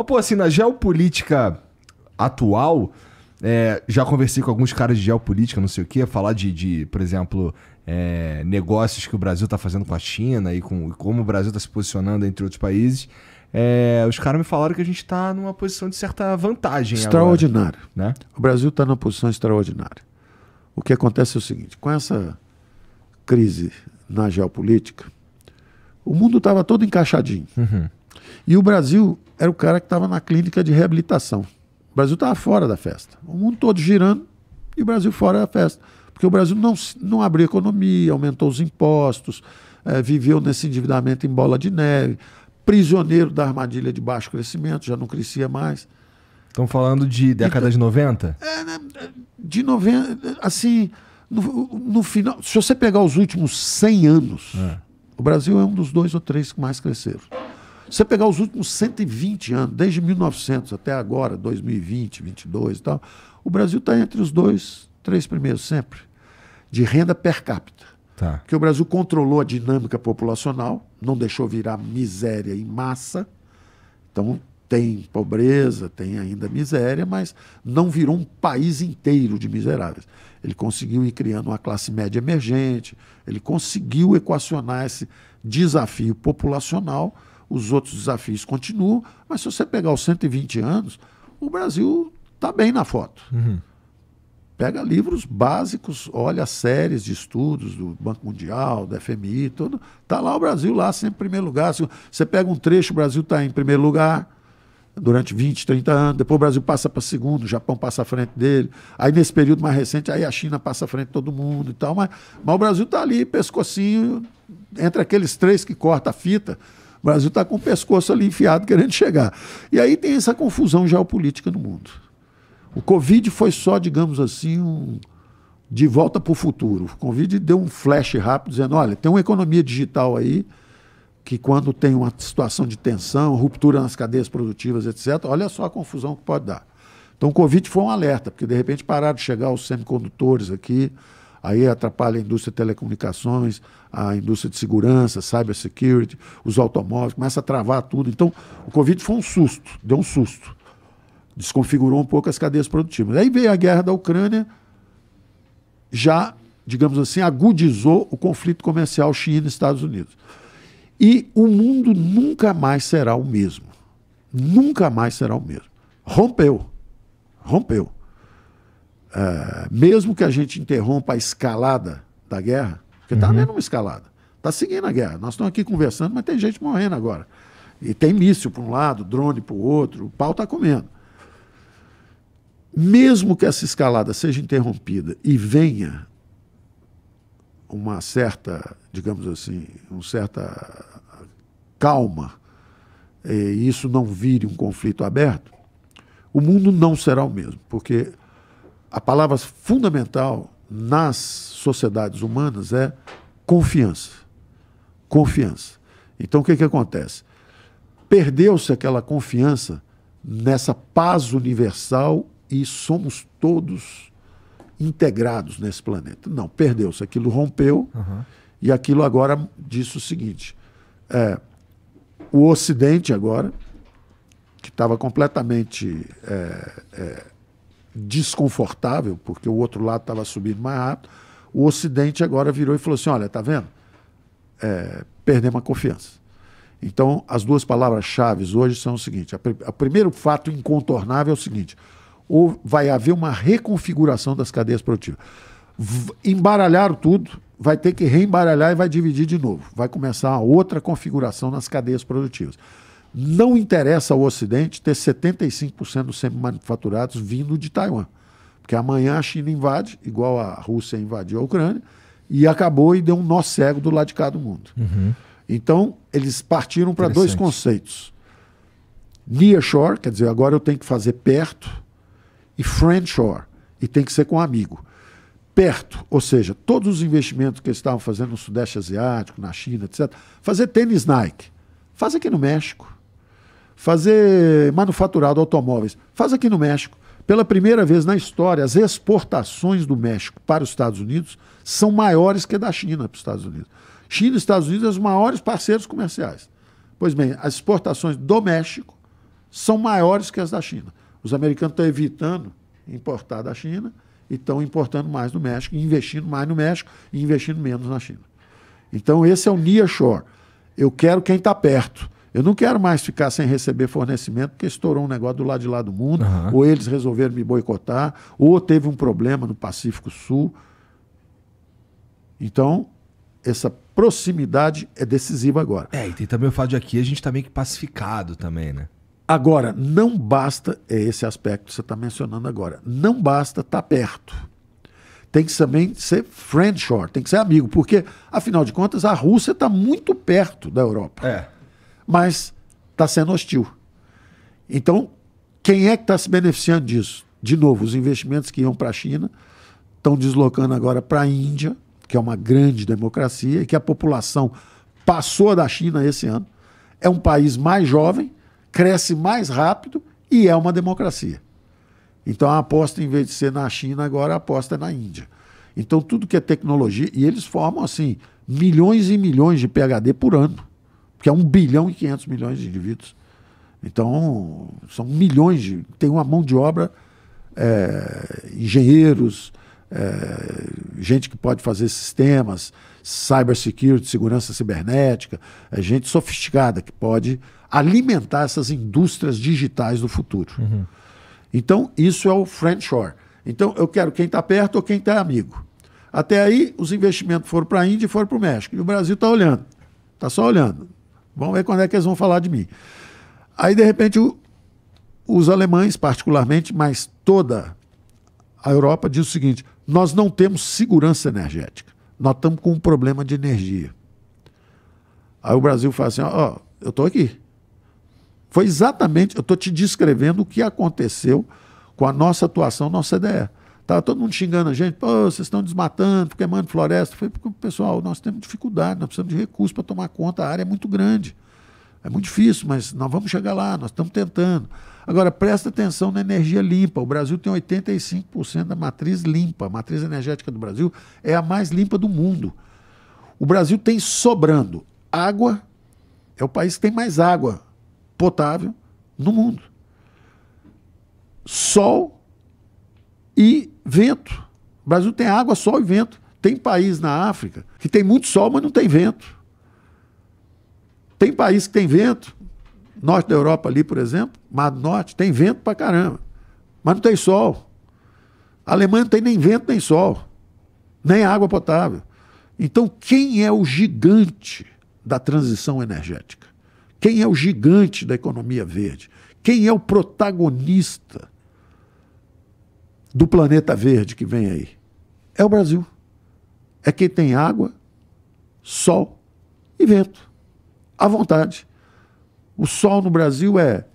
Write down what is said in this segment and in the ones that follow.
pô, assim, na geopolítica atual, já conversei com alguns caras de geopolítica, não sei o quê, falar por exemplo, negócios que o Brasil tá fazendo com a China e como o Brasil tá se posicionando entre outros países. Os caras me falaram que a gente tá numa posição de certa vantagem extraordinária, agora, né? O Brasil está numa posição extraordinária. O que acontece é o seguinte, com essa crise na geopolítica, o mundo estava todo encaixadinho. Uhum. E o Brasil era o cara que estava na clínica de reabilitação. O Brasil estava fora da festa. O mundo todo girando e o Brasil fora da festa. Porque o Brasil não abriu economia, aumentou os impostos, viveu nesse endividamento em bola de neve, prisioneiro da armadilha de baixo crescimento, já não crescia mais. Estão falando de década de 90? De 90, assim, no final, se você pegar os últimos 100 anos, o Brasil é um dos 2 ou 3 que mais cresceram. Se você pegar os últimos 120 anos, desde 1900 até agora, 2020, 2022 e tal, o Brasil está entre os 2, 3 primeiros sempre, de renda per capita. Tá. Porque o Brasil controlou a dinâmica populacional, não deixou virar miséria em massa. Então, tem pobreza, tem ainda miséria, mas não virou um país inteiro de miseráveis. Ele conseguiu ir criando uma classe média emergente, ele conseguiu equacionar esse desafio populacional. Os outros desafios continuam, mas se você pegar os 120 anos, o Brasil está bem na foto. Uhum. Pega livros básicos, olha séries de estudos do Banco Mundial, da FMI, tudo. Está lá o Brasil, lá sempre em primeiro lugar. Se você pega um trecho, o Brasil está em primeiro lugar durante 20, 30 anos. Depois o Brasil passa para segundo, o Japão passa à frente dele. Aí nesse período mais recente, aí a China passa à frente de todo mundo e tal. Mas o Brasil está ali, pescocinho, entre aqueles 3 que corta a fita. O Brasil está com o pescoço ali enfiado, querendo chegar. E aí tem essa confusão geopolítica no mundo. O Covid foi só, digamos assim, de volta para o futuro. O Covid deu um flash rápido, dizendo, olha, tem uma economia digital aí, que quando tem uma situação de tensão, ruptura nas cadeias produtivas, etc., olha só a confusão que pode dar. Então o Covid foi um alerta, porque de repente pararam de chegar os semicondutores aqui, aí atrapalha a indústria de telecomunicações, a indústria de segurança, cybersecurity, os automóveis, começa a travar tudo. Então o Covid foi um susto, deu um susto. Desconfigurou um pouco as cadeias produtivas. Aí veio a guerra da Ucrânia, já, digamos assim, agudizou o conflito comercial China e Estados Unidos. E o mundo nunca mais será o mesmo. Nunca mais será o mesmo. Rompeu. Mesmo que a gente interrompa a escalada da guerra, porque está havendo uma escalada, está seguindo a guerra. Nós estamos aqui conversando, mas tem gente morrendo agora. E tem míssil para um lado, drone para o outro, o pau está comendo. Mesmo que essa escalada seja interrompida e venha uma certa, digamos assim, uma certa calma, e isso não vire um conflito aberto, o mundo não será o mesmo, porque a palavra fundamental nas sociedades humanas é confiança. Confiança. Então o que acontece? Perdeu-se aquela confiança nessa paz universal e somos todos integrados nesse planeta. Não, perdeu-se. Aquilo rompeu e aquilo agora disse o seguinte, o Ocidente agora, que estava completamente desconfortável, porque o outro lado estava subindo mais rápido, o Ocidente agora virou e falou assim, olha, tá vendo? Perdemos a confiança. Então, as duas palavras-chave hoje são o seguinte, o primeiro fato incontornável é o seguinte, ou vai haver uma reconfiguração das cadeias produtivas. Embaralharam tudo, vai ter que reembaralhar e vai dividir de novo. Vai começar uma outra configuração nas cadeias produtivas. Não interessa ao Ocidente ter 75% dos semimanufaturados vindo de Taiwan. Porque amanhã a China invade, igual a Rússia invadiu a Ucrânia, e acabou e deu um nó cego do lado de cá do mundo. Então, eles partiram para 2 conceitos. Nearshore, quer dizer, agora eu tenho que fazer perto, e friendshore, e tem que ser com um amigo. Perto, ou seja, todos os investimentos que eles estavam fazendo no Sudeste Asiático, na China, etc., fazer tênis Nike, faz aqui no México. Fazer manufaturado automóveis, faz aqui no México. Pela primeira vez na história, as exportações do México para os Estados Unidos são maiores que a da China para os Estados Unidos. China e Estados Unidos são os maiores parceiros comerciais. Pois bem, as exportações do México são maiores que as da China. Os americanos estão evitando importar da China e estão importando mais no México, investindo mais no México e investindo menos na China. Então, esse é o nearshore. Eu quero quem está perto. Eu não quero mais ficar sem receber fornecimento porque estourou um negócio do lado de lá do mundo, ou eles resolveram me boicotar, ou teve um problema no Pacífico Sul. Então, essa proximidade é decisiva agora. E tem também o fato de aqui a gente tá meio que pacificado também, né? Agora, não basta, é esse aspecto que você está mencionando agora, não basta estar perto. Tem que também ser friendshore, tem que ser amigo, porque, afinal de contas, a Rússia está muito perto da Europa. Mas está sendo hostil. Então, quem é que está se beneficiando disso? De novo, os investimentos que iam para a China estão deslocando agora para a Índia, que é uma grande democracia, e que a população passou da China esse ano. É um país mais jovem, cresce mais rápido e é uma democracia. Então a aposta, em vez de ser na China, agora a aposta é na Índia. Então tudo que é tecnologia, e eles formam assim milhões e milhões de PhD por ano, porque é 1 bilhão e 500 milhões de indivíduos. Então são milhões de... Tem uma mão de obra, engenheiros, gente que pode fazer sistemas, cybersecurity, segurança cibernética, gente sofisticada que pode alimentar essas indústrias digitais do futuro. Então, isso é o friendshore. Então, eu quero quem está perto ou quem está amigo. Até aí, os investimentos foram para a Índia e foram para o México. E o Brasil está olhando. Está só olhando. Vamos ver quando é que eles vão falar de mim. Aí, de repente, os alemães, particularmente, mas toda a Europa, diz o seguinte: nós não temos segurança energética. Nós estamos com um problema de energia. Aí o Brasil fala assim, eu estou aqui. Foi exatamente, eu estou te descrevendo o que aconteceu com a nossa atuação no CDE. Estava todo mundo xingando a gente, vocês estão desmatando, queimando floresta. Foi porque, pessoal, nós temos dificuldade, nós precisamos de recursos para tomar conta, a área é muito grande. É muito difícil, mas nós vamos chegar lá, nós estamos tentando. Agora, presta atenção na energia limpa. O Brasil tem 85% da matriz limpa. A matriz energética do Brasil é a mais limpa do mundo. O Brasil tem sobrando água, é o país que tem mais água potável no mundo. Sol e vento. O Brasil tem água, sol e vento. Tem país na África que tem muito sol, mas não tem vento. Tem país que tem vento, norte da Europa ali, por exemplo, Mar do Norte, tem vento pra caramba, mas não tem sol. A Alemanha não tem nem vento nem sol, nem água potável. Então, quem é o gigante da transição energética? Quem é o gigante da economia verde? Quem é o protagonista do planeta verde que vem aí? É o Brasil. É quem tem água, sol e vento. À vontade. O sol no Brasil é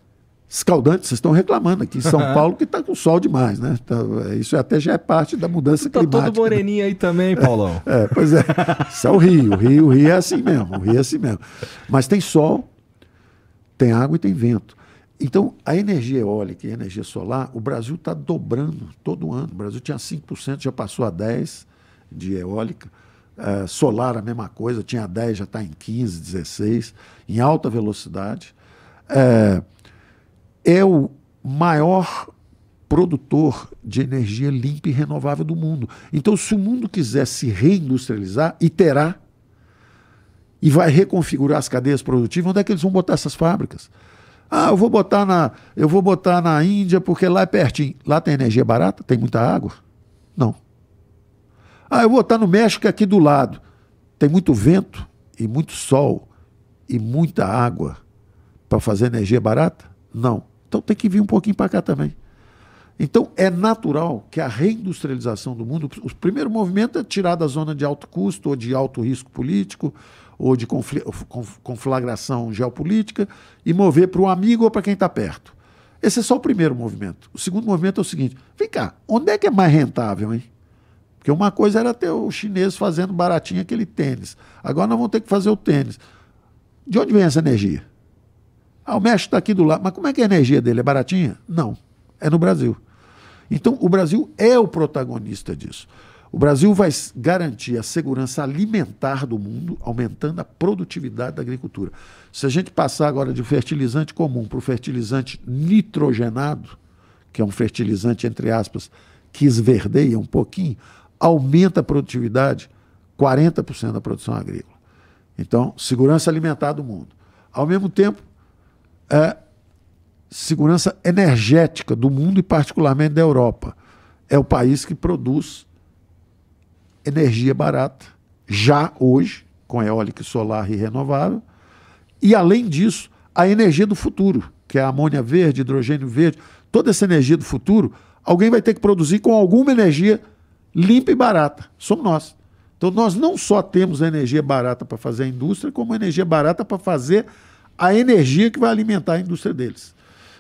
escaldante. Vocês estão reclamando aqui em São Paulo que está com sol demais, né? Então, isso até já é parte da mudança climática. Tá todo moreninho, né? Aí também, Paulão. Pois é. Isso é o Rio. O Rio é assim mesmo. O Rio é assim mesmo. Mas tem sol, tem água e tem vento. Então, a energia eólica e a energia solar, o Brasil está dobrando todo ano. O Brasil tinha 5%, já passou a 10% de eólica. Solar, a mesma coisa, tinha 10, já está em 15, 16, em alta velocidade. É o maior produtor de energia limpa e renovável do mundo. Então, se o mundo quiser se reindustrializar, e terá, e vai reconfigurar as cadeias produtivas, onde é que eles vão botar essas fábricas? Eu vou botar na Índia porque lá é pertinho. Lá tem energia barata? Tem muita água? Não. Eu vou botar no México aqui do lado. Tem muito vento e muito sol e muita água para fazer energia barata? Não. Então tem que vir um pouquinho para cá também. Então é natural que a reindustrialização do mundo, o primeiro movimento é tirar da zona de alto custo ou de alto risco político ou de conflagração geopolítica e mover para o amigo ou para quem está perto. Esse é só o primeiro movimento. O segundo movimento é o seguinte: vem cá, onde é que é mais rentável, hein? Porque uma coisa era ter o chinês fazendo baratinho aquele tênis. Agora nós vamos ter que fazer o tênis. De onde vem essa energia? O México está aqui do lado. Mas como é que a energia dele? É baratinha? Não. É no Brasil. Então, o Brasil é o protagonista disso. O Brasil vai garantir a segurança alimentar do mundo, aumentando a produtividade da agricultura. Se a gente passar agora de fertilizante comum para o fertilizante nitrogenado, que é um fertilizante, entre aspas, que esverdeia um pouquinho, aumenta a produtividade 40% da produção agrícola. Então, segurança alimentar do mundo. Ao mesmo tempo, segurança energética do mundo e particularmente da Europa. É o país que produz energia barata, já hoje, com eólica e solar e renovável, e além disso, a energia do futuro, que é a amônia verde, hidrogênio verde, toda essa energia do futuro, alguém vai ter que produzir com alguma energia limpa e barata. Somos nós. Então nós não só temos a energia barata para fazer a indústria, como a energia barata para fazer a energia que vai alimentar a indústria deles.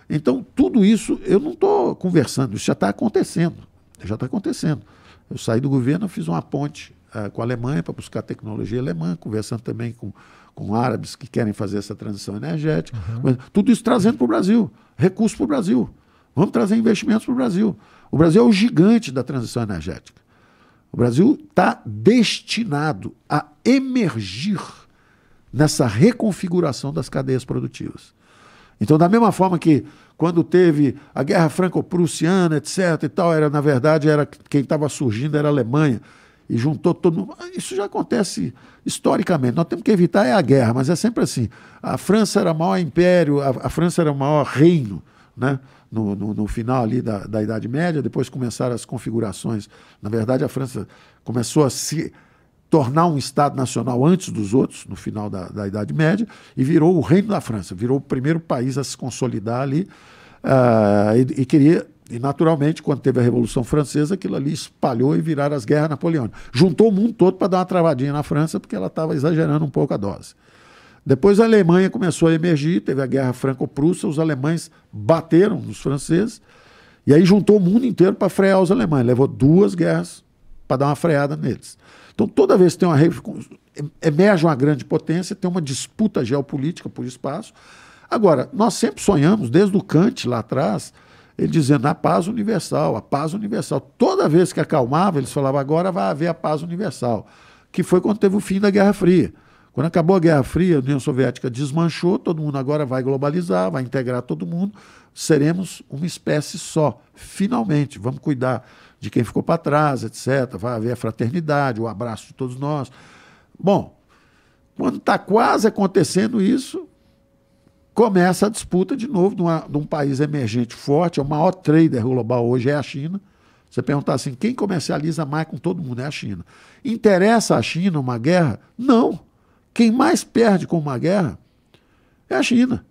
Então tudo isso, eu não estou conversando, isso já está acontecendo. Já está acontecendo. Eu saí do governo, fiz uma ponte com a Alemanha para buscar tecnologia alemã, conversando também com árabes que querem fazer essa transição energética. Tudo isso trazendo para o Brasil, recursos para o Brasil. Vamos trazer investimentos para o Brasil. O Brasil é o gigante da transição energética. O Brasil está destinado a emergir nessa reconfiguração das cadeias produtivas. Então, da mesma forma que quando teve a Guerra Franco-Prussiana, etc. e tal, na verdade, quem estava surgindo era a Alemanha, e juntou todo mundo. Isso já acontece historicamente. Nós temos que evitar a guerra, mas é sempre assim. A França era o maior império, a França era o maior reino, né? No final ali da Idade Média, depois começaram as configurações. Na verdade, a França começou a se tornar um Estado nacional antes dos outros, no final da Idade Média, e virou o Reino da França, virou o primeiro país a se consolidar ali, e naturalmente, quando teve a Revolução Francesa, aquilo ali espalhou e viraram as guerras napoleônicas. Juntou o mundo todo para dar uma travadinha na França, porque ela estava exagerando um pouco a dose. Depois a Alemanha começou a emergir, teve a Guerra Franco-Prússia, os alemães bateram nos franceses, e aí juntou o mundo inteiro para frear os alemães. Levou 2 guerras para dar uma freada neles. Então, toda vez que emerge uma grande potência, tem uma disputa geopolítica por espaço. Agora, nós sempre sonhamos, desde o Kant lá atrás, ele dizendo a paz universal, a paz universal. Toda vez que acalmava, eles falavam, agora vai haver a paz universal, que foi quando teve o fim da Guerra Fria. Quando acabou a Guerra Fria, a União Soviética desmanchou, todo mundo agora vai globalizar, vai integrar todo mundo, seremos uma espécie só, finalmente. Vamos cuidar de quem ficou para trás, etc. Vai haver a fraternidade, o abraço de todos nós. Bom, quando está quase acontecendo isso, começa a disputa de novo de um país emergente forte. O maior trader global hoje é a China. Você perguntar assim, quem comercializa mais com todo mundo é a China. Interessa a China uma guerra? Não. Quem mais perde com uma guerra é a China.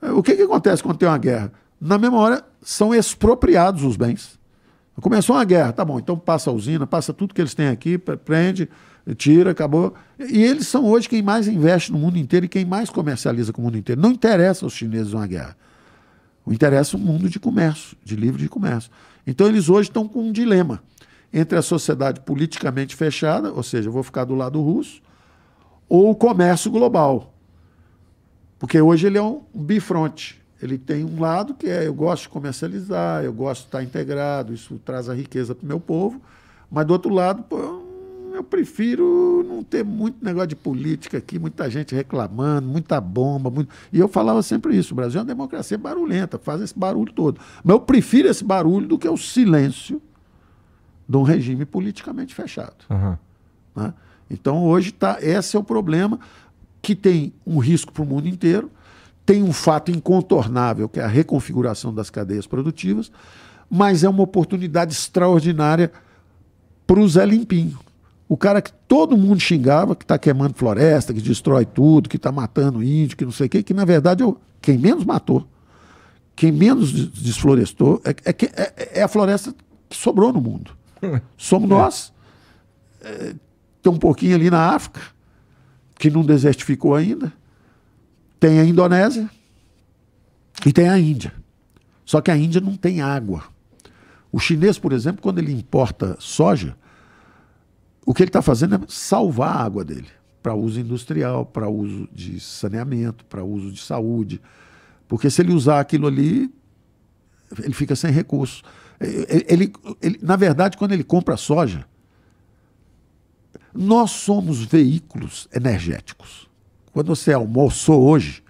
O que acontece quando tem uma guerra? Na mesma hora, são expropriados os bens. Começou uma guerra, tá bom, então passa a usina, passa tudo que eles têm aqui, prende, tira, acabou. E eles são hoje quem mais investe no mundo inteiro e quem mais comercializa com o mundo inteiro. Não interessa aos chineses uma guerra. O interessa o mundo de comércio, de livre comércio. Então eles hoje estão com um dilema entre a sociedade politicamente fechada, ou seja, eu vou ficar do lado russo, ou o comércio global. Porque hoje ele é um bifronte. Ele tem um lado que é, eu gosto de comercializar, eu gosto de estar integrado, isso traz a riqueza para o meu povo, mas do outro lado, pô, eu prefiro não ter muito negócio de política aqui, muita gente reclamando, muita bomba, e eu falava sempre isso, o Brasil é uma democracia barulhenta, faz esse barulho todo. Mas eu prefiro esse barulho do que o silêncio de um regime politicamente fechado. Uhum. Né? Então hoje esse é o problema, que tem um risco para o mundo inteiro, tem um fato incontornável, que é a reconfiguração das cadeias produtivas, mas é uma oportunidade extraordinária para o Zé Limpinho. O cara que todo mundo xingava, que está queimando floresta, que destrói tudo, que está matando índio, que não sei o quê, que na verdade é quem menos matou, quem menos desflorestou, é a floresta que sobrou no mundo. Somos nós. Tem um pouquinho ali na África, que não desertificou ainda. Tem a Indonésia e tem a Índia. Só que a Índia não tem água. O chinês, por exemplo, quando ele importa soja, o que ele está fazendo é salvar a água dele para uso industrial, para uso de saneamento, para uso de saúde. Porque se ele usar aquilo ali, ele fica sem recurso. Na verdade, quando ele compra soja, Nós somos veículos energéticos. Quando você almoçou hoje,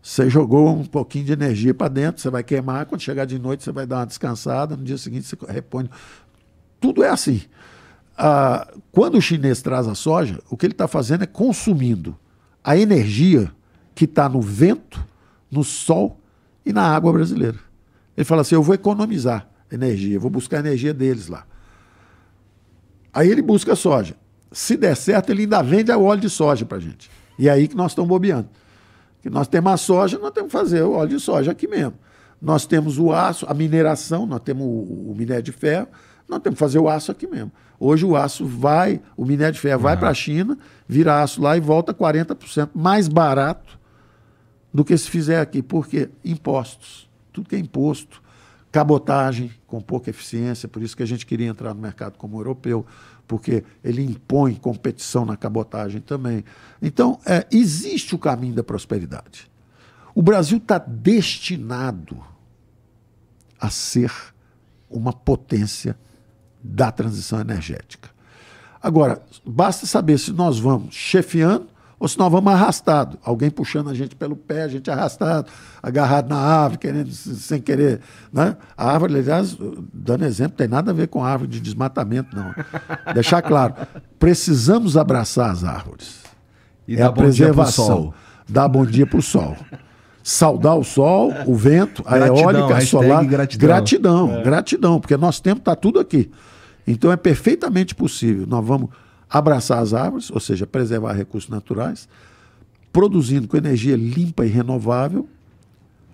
você jogou um pouquinho de energia para dentro, você vai queimar, quando chegar de noite você vai dar uma descansada, no dia seguinte você repõe. Tudo é assim. Quando o chinês traz a soja, o que ele está fazendo é consumindo a energia que está no vento, no sol e na água brasileira. Ele fala assim, eu vou economizar energia, vou buscar a energia deles lá. Aí ele busca a soja. Se der certo, ele ainda vende o óleo de soja para a gente. E é aí que nós estamos bobeando. Que nós temos a soja, nós temos que fazer o óleo de soja aqui mesmo. Nós temos o aço, a mineração, nós temos o minério de ferro, nós temos que fazer o aço aqui mesmo. Hoje o aço vai, o minério de ferro vai para a China, vira aço lá e volta 40% mais barato do que se fizer aqui. Por quê? Impostos. Tudo que é imposto. Cabotagem com pouca eficiência, por isso que a gente queria entrar no mercado como europeu, porque ele impõe competição na cabotagem também. Então, existe o caminho da prosperidade. O Brasil está destinado a ser uma potência da transição energética. Agora, basta saber se nós vamos chefiando ou se nós vamos arrastado. Alguém puxando a gente pelo pé, a gente arrastado, agarrado na árvore, querendo, sem querer. Né? A árvore, aliás, dando exemplo, tem nada a ver com a árvore de desmatamento, não. Deixar claro, precisamos abraçar as árvores. E dar bom dia pro sol. Dar bom dia para o sol. Saudar o sol, o vento, a Gratidão, eólica, a solar. gratidão. Gratidão, porque nosso tempo está tudo aqui. Então é perfeitamente possível. Nós vamos abraçar as árvores, ou seja, preservar recursos naturais, produzindo com energia limpa e renovável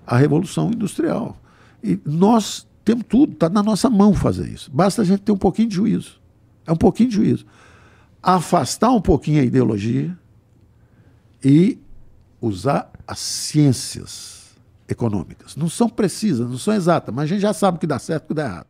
a revolução industrial. E nós temos tudo, está na nossa mão fazer isso. Basta a gente ter um pouquinho de juízo. É um pouquinho de juízo. Afastar um pouquinho a ideologia e usar as ciências econômicas. Não são precisas, não são exatas, mas a gente já sabe o que dá certo e o que dá errado.